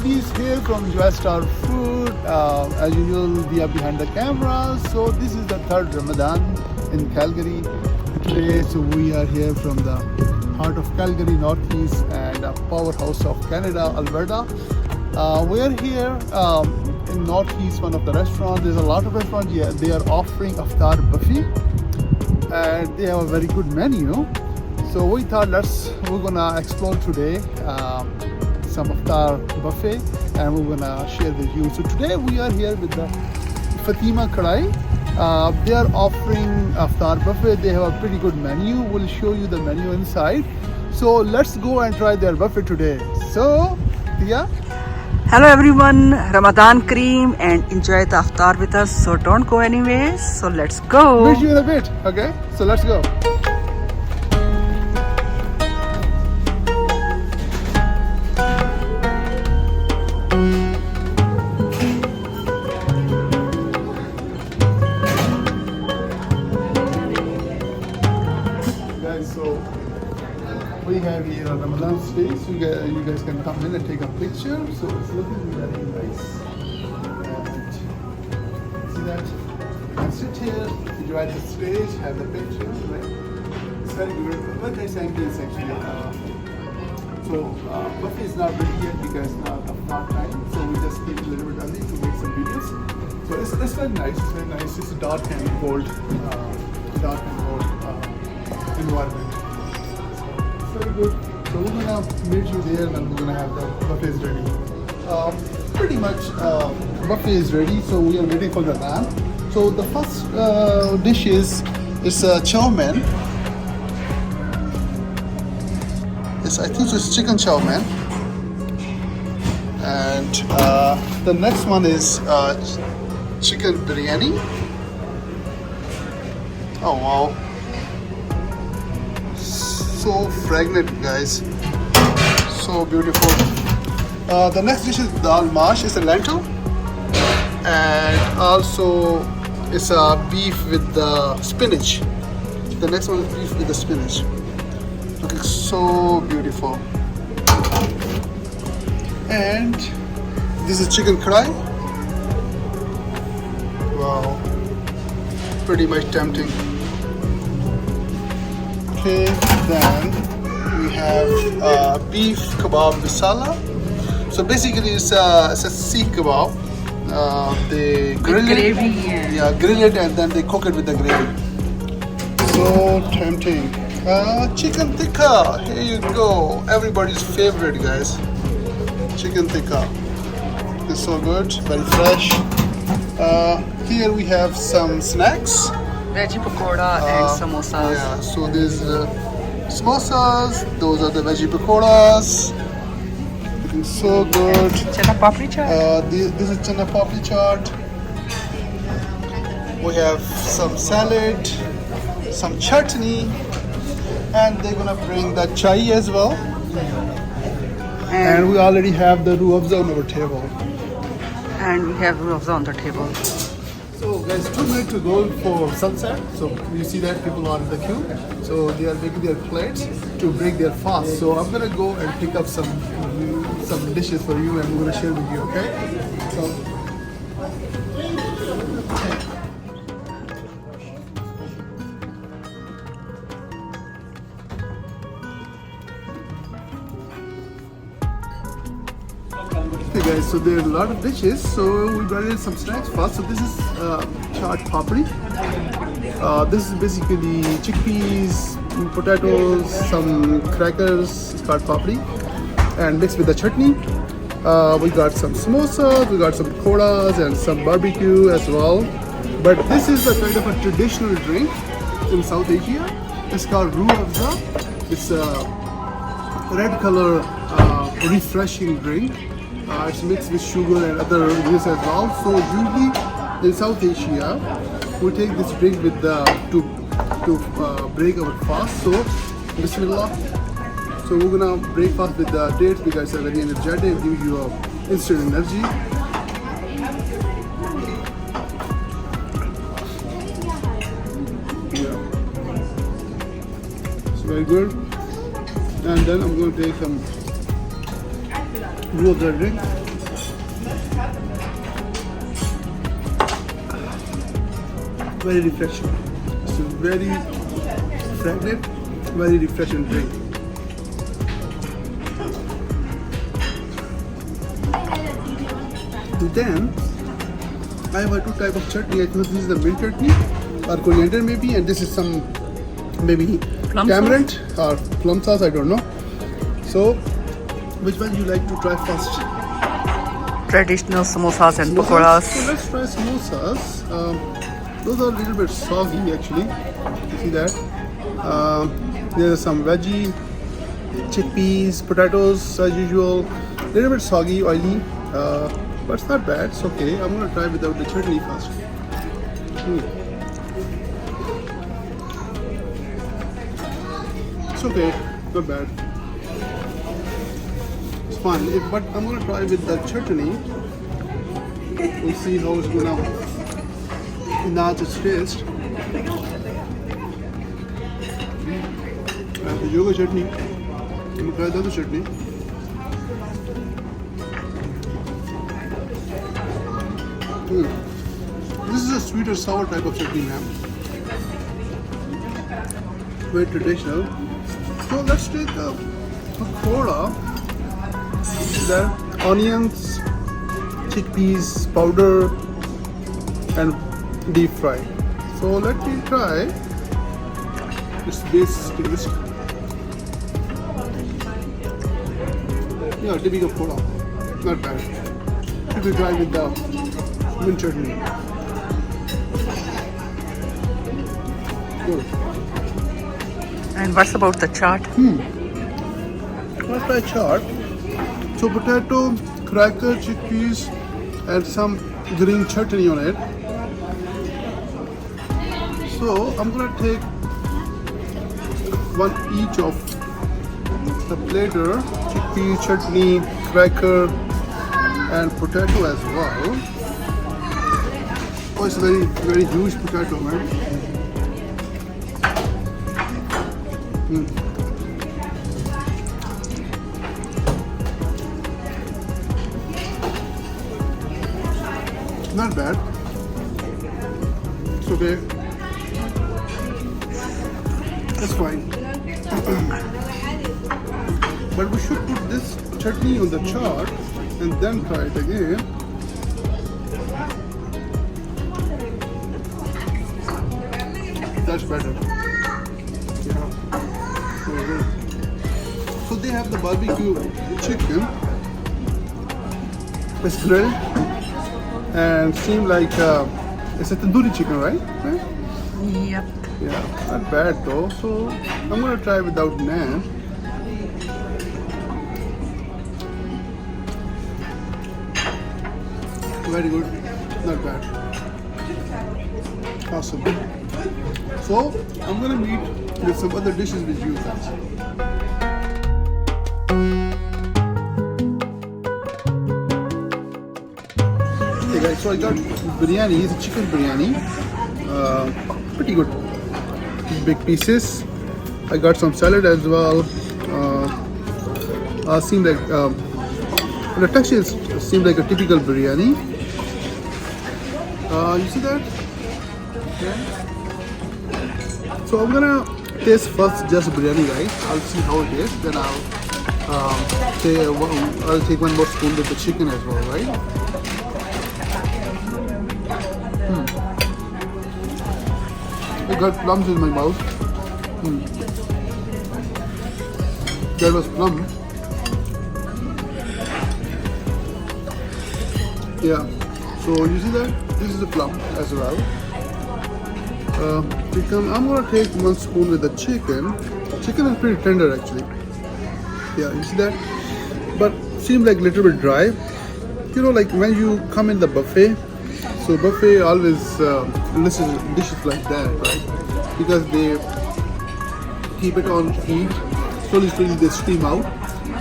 Abhi is here from Enjoystar Food. As usual, we are behind the camera. So this is the third Ramadan in Calgary today. So we are here from the heart of Calgary, northeast, and a powerhouse of Canada, Alberta. We are here in northeast, one of the restaurants. There's a lot of restaurants. Yeah, they are offering Iftar Buffet, and they have a very good menu. So we thought we're gonna explore today some Iftar Buffet, and we're gonna share with you. So today we are here with the Fatima Kadai. They are offering Iftar Buffet. They have a pretty good menu. We'll show you the menu inside. So let's go and try their buffet today. So, Tia? Hello everyone, Ramadan Kareem, and enjoy the Iftar with us. So don't go anywhere. So let's go. Meet you in a bit, okay? So let's go. So we have here a Ramadan space. You guys can come in and take a picture. So it's looking very nice. And see that? And sit here, enjoy the stage, have the picture. Right? It's very good. Very nice ambience actually. Buffet is not ready yet because of not time. So we just came a little bit early to make some videos. So it's very nice. It's very nice. It's a dark and gold, environment. So it's very good. So we're gonna meet you there, and then we're gonna have the buffets ready. Pretty much buffet is ready. So we are waiting for the naan. So the first dish is chow mein. Yes, I think it's chicken chow mein. And the next one is chicken biryani. Oh wow. So fragrant, guys. So beautiful. The next dish is dal mash. It's a lentil, and also it's a beef with the spinach. The next one is beef with the spinach. Looking so beautiful. And this is chicken kadai. Wow, pretty much tempting. Okay, then we have beef kebab masala. So basically it's a seekh kebab. They grill it, grill it, and then they cook it with the gravy. So tempting. Chicken tikka, here you go. Everybody's favorite, guys. Chicken tikka. It's so good, very fresh. Here we have some snacks. Veggie pakoda and samosas. Yeah, so there's samosas, those are the veggie pakodas. Looking so good. Chana papri chaat. This is chana papri chaat. We have some salad, some chutney, and they're gonna bring the chai as well. And we already have the ruh afza on our table. And we have ruh afza on the table. So guys, 2 minutes to go for sunset. So you see that people are in the queue. So they are making their plates to break their fast. So I'm gonna go and pick up some dishes for you, and we're gonna share with you. Okay? Okay guys, so there are a lot of dishes, so we brought in some snacks first. So this is chaat papri. This is basically chickpeas, potatoes, some crackers, chaat papri, and mixed with the chutney. We got some samosas, we got some pakodas, and some barbecue as well. But this is a kind of a traditional drink in South Asia. It's called ruh afza. It's a red color, refreshing drink. It's mixed with sugar and other ingredients as well. So usually in South Asia, we take this drink with to break our fast. So Bismillah. So we're gonna break fast with the dates because they're very energetic and give you instant energy. Yeah, it's very good. And then I'm going to take some ruh afza drink. very refreshing. It's a very fragrant, very refreshing drink. Then I have a two type of chutney. I think this is the mint chutney or coriander maybe, and this is some maybe Plum tamarind or plum sauce. I don't know. So, which one you like to try first? Traditional samosas and Samosas? pakoras. So let's try samosas. Those are a little bit soggy actually. You see that? There's some veggie, chickpeas, potatoes as usual. Little bit soggy, oily. But it's not bad, it's okay. I'm gonna try without the chutney first. It's okay, not bad. It's fun, but I'm gonna try with the chutney. We'll see how it's gonna enhance its taste. And the yoga chutney, I'm gonna try the other chutney. This is a sweet or sour type of chutney, ma'am. Very traditional. So let's take a pakora. There are onions, chickpeas, powder, and deep fry. So let me try this base taste. Yeah, typical pakora. Not bad. If you try with the mint chutney. Good. And what's about the chaat? Let's try chaat. So potato, cracker, chickpeas, and some green chutney on it. So I'm gonna take one each of the platter, chickpea, chutney, cracker, and potato as well. Oh, it's a very, very huge potato, man. Not bad. It's okay. That's fine. But we should put this chutney on the chart and then try it again. That's better. Yeah. So they have the barbecue chicken. It's grilled and seem like it's a tandoori chicken, right? Yep. Yeah, not bad though. So I'm gonna try without naan. Very good, not bad. Awesome. So I'm gonna meet with some other dishes with you guys. Hey guys, so I got biryani. It's a chicken biryani. Pretty good. Big pieces. I got some salad as well. Seemed like the texture seemed like a typical biryani. You see that? Yeah. So I'm gonna taste first just biryani rice. I'll see how it is. Then I'll take one more spoon with the chicken as well, right? I got plums in my mouth. That was plum. Yeah. So you see that? This is a plum as well. Chicken. I'm gonna take one spoon with the chicken. Chicken is pretty tender actually. Yeah, you see that? But seems like a little bit dry. You know, like when you come in the buffet. So buffet always lists dishes like that, right? Because they keep it on heat. Slowly they steam out,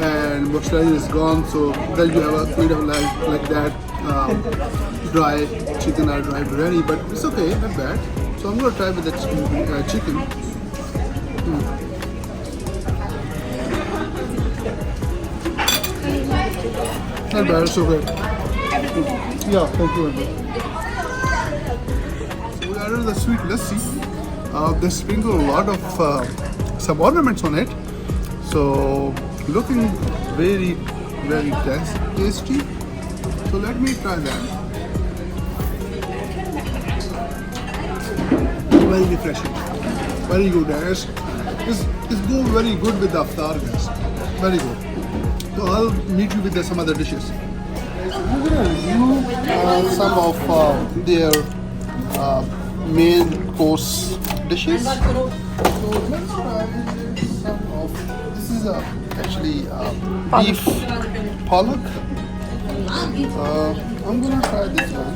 and moisturizer is gone. So then you have a bit of like that dry chicken or dry biryani. But it's okay, not bad. So I'm gonna try with the chicken. Not bad, it's okay. Yeah, thank you. We are started the sweet lassi. They sprinkle a lot of some ornaments on it. So looking very tasty. So let me try that. Very refreshing. Very good, guys. It's go very good with the iftar, guys. Very good. So I'll meet you with some other dishes. I'm gonna review some of their main course dishes. So let's try some of. This is actually beef palak. I'm gonna try this one.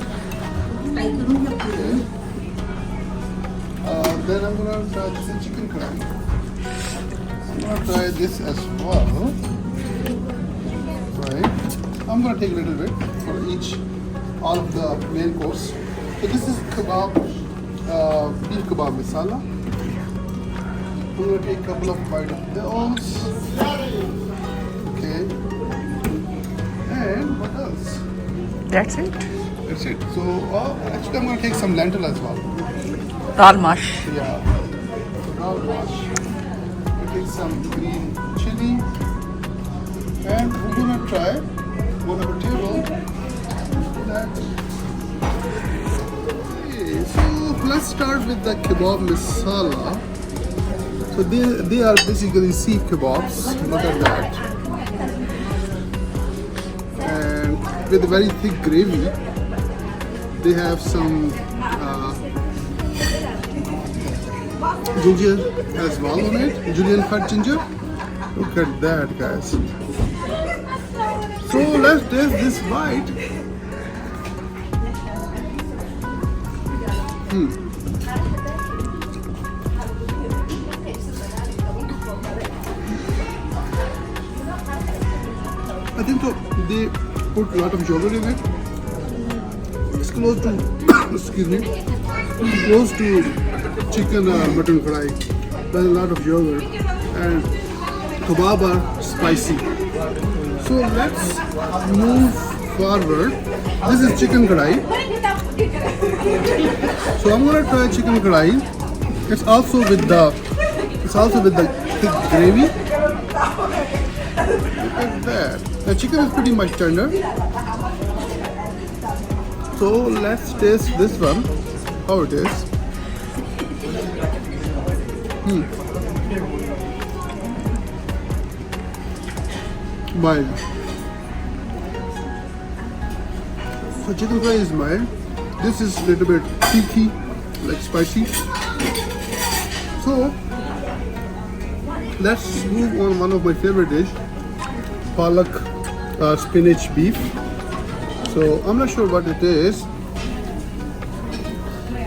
Okay. Then I'm gonna try this chicken curry. I'm gonna try this as well. Right. I'm gonna take a little bit for all of the main course. So this is kebab, beef kebab masala. I'm gonna take a couple of bites of those. Okay. And what else? That's it. That's it. So actually I'm gonna take some lentil as well. Dal mash. Yeah. So now wash. We take some green chili. And we're gonna try one of the table. Okay, so let's start with the kebab masala. So they are basically seed kebabs. Look at that. And with a very thick gravy. They have some ginger as well on it, julienne cut ginger. Look at that, guys. So let's taste this bite. I think so. They put a lot of yogurt in it. It's close to, excuse me, close to chicken or mutton fry. There's a lot of yogurt and kebab are spicy. So let's move forward. This is chicken kadai. So I'm gonna try chicken kadai. It's also with the thick gravy. Look at that. The chicken is pretty much tender. So let's taste this one. How it is. Mild. So chicken fry is mild. This is a little bit cheeky, like spicy. So let's move on one of my favorite dish, palak spinach beef. So I'm not sure what it is.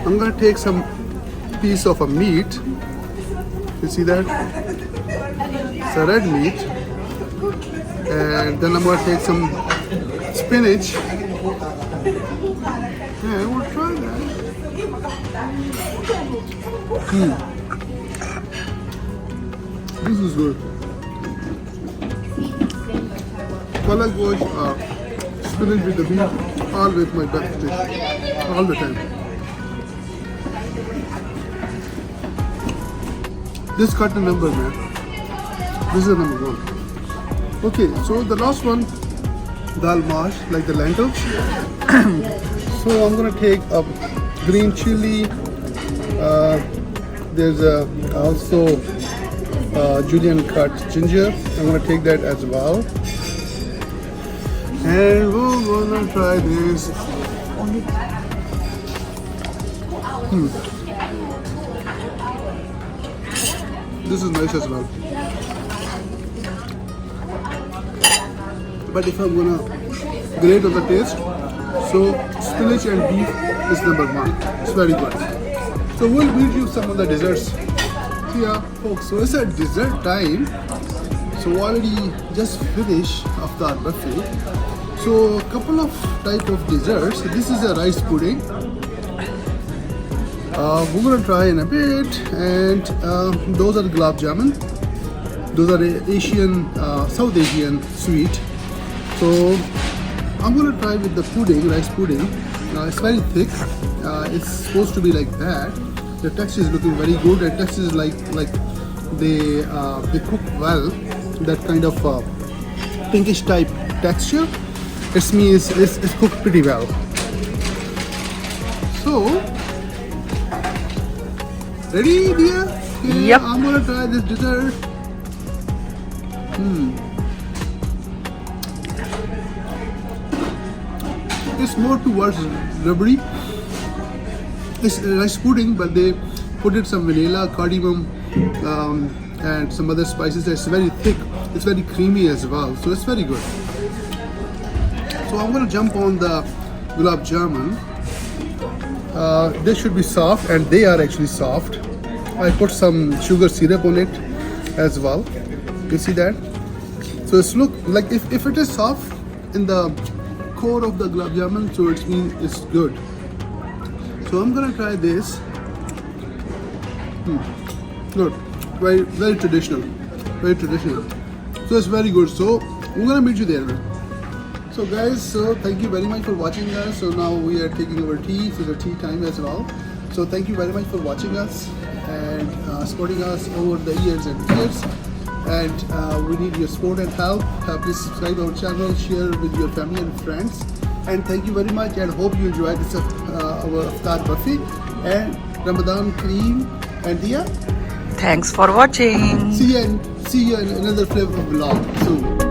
I'm gonna take some piece of a meat. You see that? It's a red meat. And then I'm gonna take some spinach. Yeah, we'll try that. This is good. Palak gosh, spinach with the beef, always my best dish, all the time. This cut the number, man. This is the number one. Okay, so the last one, dal mash, like the lentils. So I'm gonna take a green chili. There's also julienne cut ginger. I'm gonna take that as well. And we're gonna try this. This is nice as well. But if I'm gonna grade on the taste, so spinach and beef is number one. It's very good. So we'll read you some of the desserts. Yeah, folks. So it's a dessert time. So already just finished Iftar Buffet. So a couple of type of desserts. This is a rice pudding. We're gonna try in a bit, and those are the gulab jamun. Those are Asian, South Asian sweet. So I'm gonna try with the pudding, rice pudding. It's very thick. it's supposed to be like that. The texture is looking very good. The texture is like they cook well. That kind of pinkish type texture. It means it's cooked pretty well. So, ready, dear? Okay, Yep. I'm gonna try this dessert. It's more towards rubbery. It's rice pudding, but they put it some vanilla, cardamom, and some other spices. It's very thick. It's very creamy as well. So it's very good. So I'm gonna jump on the gulab jamun. They should be soft, and they are actually soft. I put some sugar syrup on it as well. You see that? So it's look like if it is soft in the core of the gulab jamun, so it means it's good. So I'm gonna try this. Good, very traditional, very traditional. So it's very good. So I'm gonna meet you there. So guys, so thank you very much for watching us. So now we are taking our tea, so the tea time as well. So thank you very much for watching us and supporting us over the years and years. And we need your support and help. Please subscribe our channel, share with your family and friends. And thank you very much, and hope you enjoyed this our Iftar Buffet and Ramadan Kareem. And Dia, Thanks for watching. see you in another flavor vlog soon.